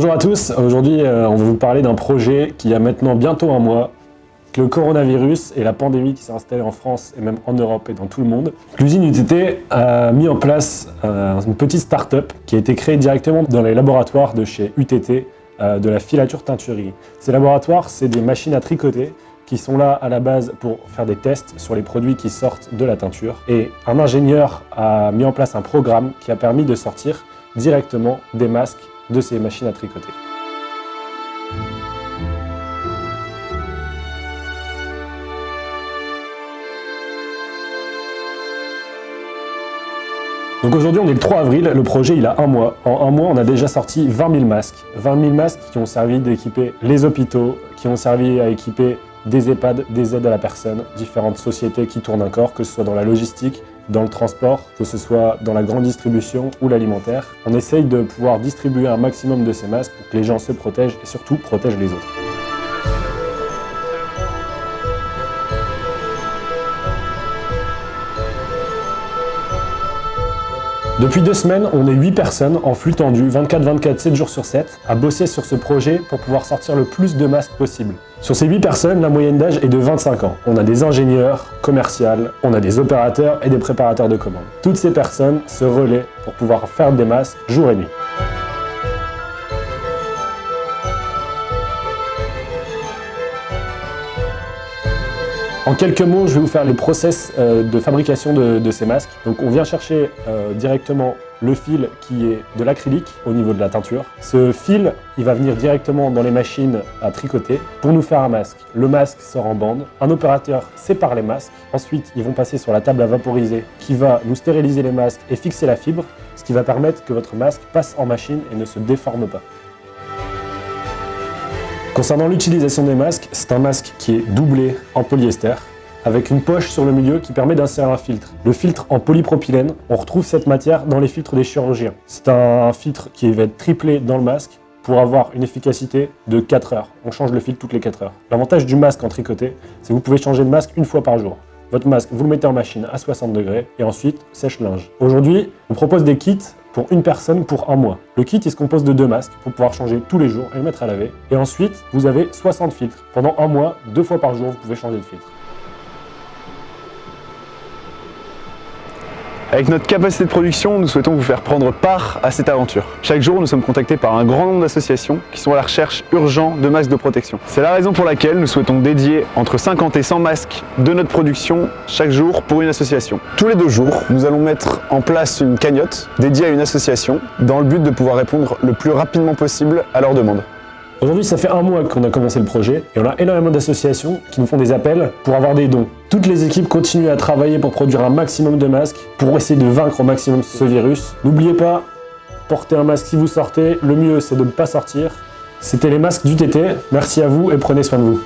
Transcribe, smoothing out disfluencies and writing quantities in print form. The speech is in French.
Bonjour à tous, aujourd'hui on va vous parler d'un projet qui a maintenant bientôt un mois, le coronavirus et la pandémie qui s'est installée en France et même en Europe et dans tout le monde. L'usine UTT a mis en place une petite start-up qui a été créée directement dans les laboratoires de chez UTT de la filature teinturerie. Ces laboratoires, c'est des machines à tricoter qui sont là à la base pour faire des tests sur les produits qui sortent de la teinture. Et un ingénieur a mis en place un programme qui a permis de sortir directement des masques de ces machines à tricoter. Donc aujourd'hui on est le 3 avril, le projet il a un mois. En un mois on a déjà sorti 20 000 masques. 20 000 masques qui ont servi d'équiper les hôpitaux, qui ont servi à équiper des EHPAD, des aides à la personne, différentes sociétés qui tournent encore, que ce soit dans la logistique, dans le transport, que ce soit dans la grande distribution ou l'alimentaire. On essaye de pouvoir distribuer un maximum de ces masques pour que les gens se protègent et surtout protègent les autres. Depuis 2 semaines, on est 8 personnes en flux tendu, 24/24, 7 jours sur 7, à bosser sur ce projet pour pouvoir sortir le plus de masques possible. Sur ces 8 personnes, la moyenne d'âge est de 25 ans. On a des ingénieurs, commerciales, on a des opérateurs et des préparateurs de commandes. Toutes ces personnes se relaient pour pouvoir faire des masques jour et nuit. En quelques mots, je vais vous faire le process de fabrication de ces masques. Donc on vient chercher directement le fil qui est de l'acrylique au niveau de la teinture. Ce fil, il va venir directement dans les machines à tricoter pour nous faire un masque. Le masque sort en bande, un opérateur sépare les masques. Ensuite, ils vont passer sur la table à vaporiser qui va nous stériliser les masques et fixer la fibre, ce qui va permettre que votre masque passe en machine et ne se déforme pas. Concernant l'utilisation des masques, c'est un masque qui est doublé en polyester, avec une poche sur le milieu qui permet d'insérer un filtre. Le filtre en polypropylène, on retrouve cette matière dans les filtres des chirurgiens. C'est un filtre qui va être triplé dans le masque pour avoir une efficacité de 4 heures. On change le filtre toutes les 4 heures. L'avantage du masque en tricoté, c'est que vous pouvez changer de masque une fois par jour. Votre masque, vous le mettez en machine à 60 degrés et ensuite sèche-linge. Aujourd'hui, on propose des kits pour une personne pour un mois. Le kit, il se compose de 2 masques pour pouvoir changer tous les jours et le mettre à laver. Et ensuite, vous avez 60 filtres. Pendant un mois, 2 fois par jour, vous pouvez changer de filtre. Avec notre capacité de production, nous souhaitons vous faire prendre part à cette aventure. Chaque jour, nous sommes contactés par un grand nombre d'associations qui sont à la recherche urgente de masques de protection. C'est la raison pour laquelle nous souhaitons dédier entre 50 et 100 masques de notre production chaque jour pour une association. Tous les 2 jours, nous allons mettre en place une cagnotte dédiée à une association dans le but de pouvoir répondre le plus rapidement possible à leurs demandes. Aujourd'hui, ça fait un mois qu'on a commencé le projet et on a énormément d'associations qui nous font des appels pour avoir des dons. Toutes les équipes continuent à travailler pour produire un maximum de masques pour essayer de vaincre au maximum ce virus. N'oubliez pas, portez un masque si vous sortez. Le mieux, c'est de ne pas sortir. C'était les masques d'UTT. Merci à vous et prenez soin de vous.